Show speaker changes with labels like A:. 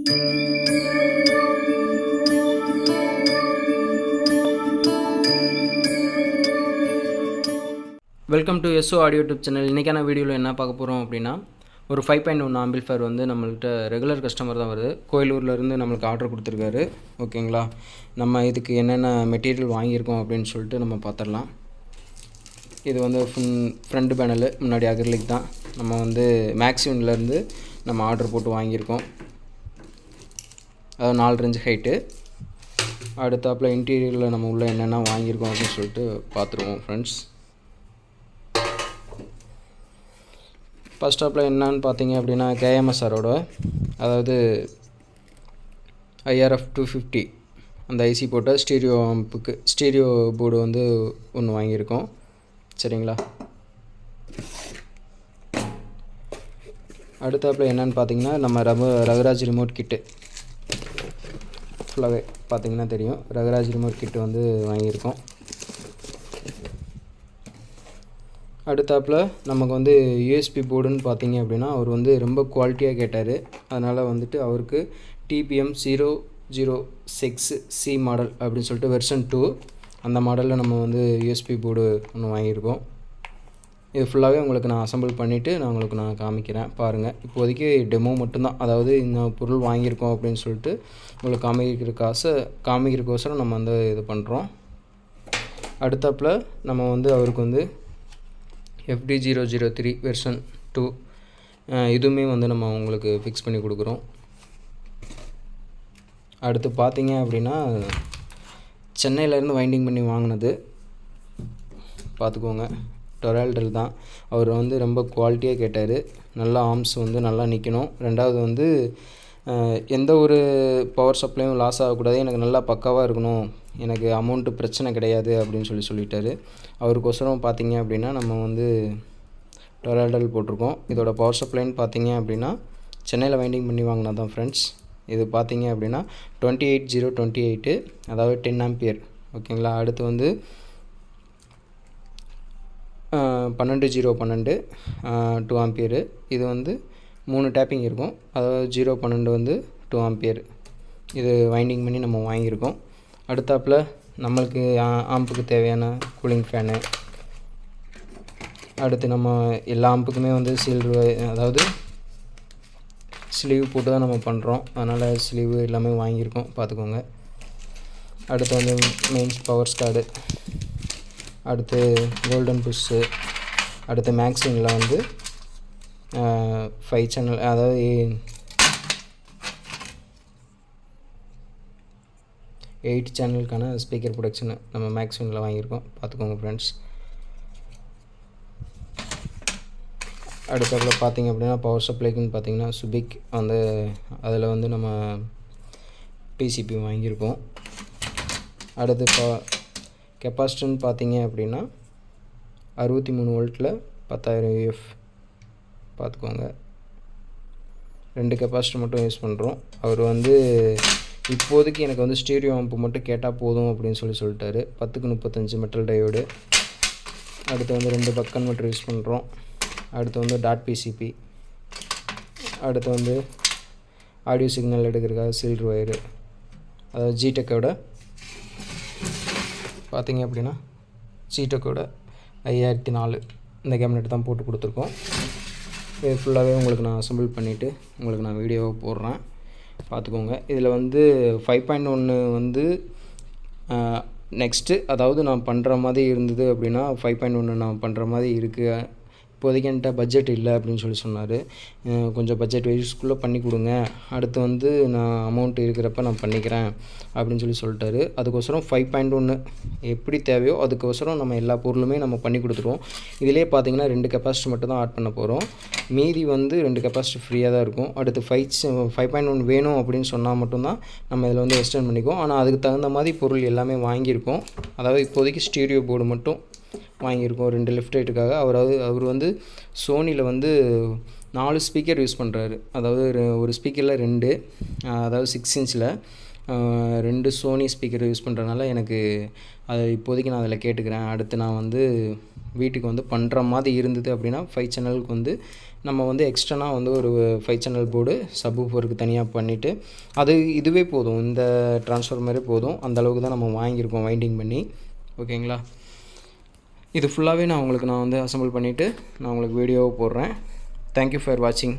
A: Welcome to SO audio YouTube channel. இன்றைக்கான வீடியோவில் என்ன பார்க்க போகிறோம் அப்படின்னா, ஒரு 5.1 ஆம்பிள்ஃபயர் வந்து நம்மள்கிட்ட ரெகுலர் கஸ்டமர் தான் வருது. கோயிலூர்லேருந்து நம்மளுக்கு ஆர்டர் கொடுத்துருக்காரு. ஓகேங்களா, நம்ம இதுக்கு என்னென்ன மெட்டீரியல் வாங்கியிருக்கோம் அப்படின்னு சொல்லிட்டு நம்ம பார்த்துடலாம். இது வந்து ஃப்ரண்ட் பேனலு, முன்னாடி அக்ரிலிக் தான். நம்ம வந்து மேக்ஸிமம்லேருந்து நம்ம ஆர்டர் போட்டு வாங்கியிருக்கோம். அதாவது 4 இன்ச் ஹைட்டு. அடுத்தாப்பில் இன்டீரியரில் நம்ம உள்ளே என்னென்ன வாங்கியிருக்கோம் அப்படின்னு சொல்லிட்டு பார்த்துருவோம் ஃப்ரெண்ட்ஸ். ஃபஸ்ட் ஆப்பில் என்னன்னு பார்த்தீங்க அப்படின்னா, கேஎம்எஸ்ஆரோட அதாவது IRF 250 அந்த ஐசி போட்ட ஸ்டீரியோ ஆம்புக்கு ஸ்டீரியோ போர்டு வந்து ஒன்று வாங்கியிருக்கோம். சரிங்களா, அடுத்தாப்பில் என்னென்னு பார்த்தீங்கன்னா, நம்ம ரகுராஜ் ரிமோட் கிட்டு ஃபுல்லாகவே பார்த்தீங்கன்னா தெரியும். ரகுராஜ் ரிமோட் கிட்டு வந்து வாங்கியிருக்கோம். அடுத்தாப்பில் நமக்கு வந்து யூஎஸ்பி போர்டுன்னு பார்த்தீங்க அப்படின்னா, அவர் வந்து ரொம்ப குவாலிட்டியாக கேட்டார். அதனால் வந்துட்டு அவருக்கு TPM 006C மாடல் அப்படின்னு சொல்லிட்டு வெர்ஷன் 2 அந்த மாடலில் நம்ம வந்து யூஎஸ்பி போர்டு ஒன்று வாங்கியிருக்கோம். இது ஃபுல்லாகவே உங்களுக்கு நான் அசம்பிள் பண்ணிவிட்டு நான் காமிக்கிறேன் பாருங்கள். இப்போதைக்கு டெமோ மட்டும்தான், அதாவது இந்த பொருள் வாங்கியிருக்கோம் அப்படின்னு சொல்லிட்டு உங்களுக்கு காமிக்கிறக்கோசரம் நம்ம வந்து இது பண்ணுறோம். அடுத்தாப்பில் நம்ம வந்து அவருக்கு வந்து FD003 வெர்ஷன் 2 இதுவுமே வந்து நம்ம உங்களுக்கு ஃபிக்ஸ் பண்ணி கொடுக்குறோம். அடுத்து பார்த்தீங்க அப்படின்னா, சென்னையிலேருந்து வைண்டிங் பண்ணி வாங்கினது பார்த்துக்கோங்க. டொரால்டல் தான். அவர் வந்து ரொம்ப குவாலிட்டியாக கேட்டார். நல்லா ஆர்ம்ஸ் வந்து நல்லா நிற்கணும். ரெண்டாவது வந்து எந்த ஒரு பவர் சப்ளையும் லாஸ் ஆகக்கூடாது, எனக்கு நல்லா பக்காவாக இருக்கணும், எனக்கு அமௌண்ட்டு பிரச்சனை கிடையாது அப்படின்னு சொல்லிட்டாரு. அவருக்கோசரம் பார்த்தீங்க அப்படின்னா நம்ம வந்து டொரால்டல் போட்டிருக்கோம். இதோட பவர் சப்ளைன்னு பார்த்தீங்க அப்படின்னா, சென்னையில் வைண்டிங் பண்ணி வாங்கினா தான் ஃப்ரெண்ட்ஸ். இது பார்த்தீங்க அப்படின்னா 28028 அதாவது 10 ஆம்பியர். ஓகேங்களா, அடுத்து வந்து 12012 2 ஆம்பியரு. இது வந்து 3 டேப்பிங் இருக்கும். அதாவது 012 வந்து 2 ஆம்பியர். இது வைண்டிங் பண்ணி நம்ம வாங்கியிருக்கோம். அடுத்தாப்பில் நம்மளுக்கு ஆம்புக்கு தேவையான கூலிங் ஃபேனு. அடுத்து நம்ம எல்லா ஆம்புக்குமே வந்து அதாவது ஸ்லீவ் போட்டு தான் நம்ம பண்ணுறோம். அதனால் ஸ்லீவ் எல்லாமே வாங்கியிருக்கோம் பார்த்துக்கோங்க. அடுத்து வந்து மெயின்ஸ் பவர் ஸ்டாடு, அடுத்து கோல்டன் புஷ்ஷு, அடுத்து மேக்ஸிமில் வந்து 5 சேனல் அதாவது 8 சேனலுக்கான ஸ்பீக்கர் ப்ரொடக்ஷனு நம்ம மேக்ஸிமில் வாங்கியிருக்கோம் பார்த்துக்கோங்க ஃப்ரெண்ட்ஸ். அடுத்தப்பில் பார்த்தீங்க அப்படின்னா, பவர் சப்ளைக்குன்னு பார்த்தீங்கன்னா சுபிக் அந்த அதில் வந்து நம்ம PCP வாங்கியிருக்கோம். அடுத்து கெப்பாசிட்டர்னு பார்த்தீங்க அப்படின்னா 63 வோல்ட்டில் 10,000 UF பார்த்துக்கோங்க. 2 கெப்பாசிட்டர் மட்டும் யூஸ் பண்ணுறோம். அவர் வந்து இப்போதைக்கு எனக்கு வந்து ஸ்டீரியோ ஆம்பு மட்டும் கேட்டால் போதும் அப்படின்னு சொல்லிட்டாரு. 10-35 மெட்டல் டயோடு. அடுத்து வந்து 2 பக் கன்வெர்ட்டர் யூஸ் பண்ணுறோம். அடுத்து வந்து டாட் PCP. அடுத்து வந்து ஆடியோ சிக்னல் எடுக்கிறதுக்காக சில்வர் ஒயரு, அதாவது ஜிடெக்கோட பார்த்தீங்க அப்படின்னா ஜிடெக்கோட 5004 இந்த கேபினெட் தான் போட்டு கொடுத்துருக்கோம். இது ஃபுல்லாகவே உங்களுக்கு நான் அசம்பிள் பண்ணிவிட்டு உங்களுக்கு நான் வீடியோவை போடுறேன் பார்த்துக்கோங்க. இதில் வந்து 5.1 வந்து நெக்ஸ்ட்டு, அதாவது நான் பண்ணுற மாதிரி இருந்தது அப்படின்னா 5.1 நான் பண்ணுற மாதிரி இருக்குது. இப்போதைக்கு என்கிட்ட பட்ஜெட் இல்லை அப்படின்னு சொன்னார். கொஞ்சம் பட்ஜெட் வைஸ்க்குள்ளே பண்ணி கொடுங்க, அடுத்து வந்து நான் அமௌண்ட் இருக்கிறப்ப நான் பண்ணிக்கிறேன் அப்படின்னு சொல்லிட்டாரு. அதுக்கோசரம் 5.1 எப்படி தேவையோ அதுக்கோசரம் நம்ம எல்லா பொருளுமே நம்ம பண்ணி கொடுத்துருவோம். இதிலே பார்த்தீங்கன்னா 2 கெப்பாசிட்டி மட்டும் தான் ஆட் பண்ண போகிறோம். மீதி வந்து 2 கெப்பாசிட்டி ஃப்ரீயாக தான் இருக்கும். அடுத்து 5.1 வேணும் அப்படின்னு சொன்னால் மட்டும்தான் நம்ம இதில் வந்து எக்ஸ்டெண்ட் பண்ணிக்குவோம். ஆனால் அதுக்கு தகுந்த மாதிரி பொருள் எல்லாமே வாங்கியிருக்கோம். அதாவது இப்போதைக்கு ஸ்டீரியோ போர்டு மட்டும் வாங்கியிருக்கோம் 2 லெஃப்ட் ரைட்டுக்காக. அவர் வந்து சோனியில் வந்து 4 ஸ்பீக்கர் யூஸ் பண்ணுறாரு. அதாவது ஒரு ஸ்பீக்கரில் 2, அதாவது 6 இன்ச்சில் 2 சோனி ஸ்பீக்கர் யூஸ் பண்ணுறதுனால எனக்கு அதை இப்போதைக்கு நான் அதில் கேட்டுக்கிறேன். அடுத்து நான் வந்து வீட்டுக்கு வந்து பண்ணுற மாதிரி இருந்தது அப்படின்னா 5 சேனலுக்கு வந்து நம்ம வந்து எக்ஸ்டர்னாக வந்து ஒரு 5 சேனல் போர்டு சப்வூஃபருக்கு தனியாக பண்ணிவிட்டு இதுவே போதும். இந்த ட்ரான்ஸ்ஃபார்மரே போதும். அந்தளவுக்கு தான் நம்ம வாங்கியிருக்கோம் வைண்டிங் பண்ணி. ஓகேங்களா? இது ஃபுல்லாகவே நான் வந்து அசெம்பிள் பண்ணிவிட்டு நான் உங்களுக்கு வீடியோவை போடுறேன். தேங்க்யூ ஃபார் வாட்சிங்.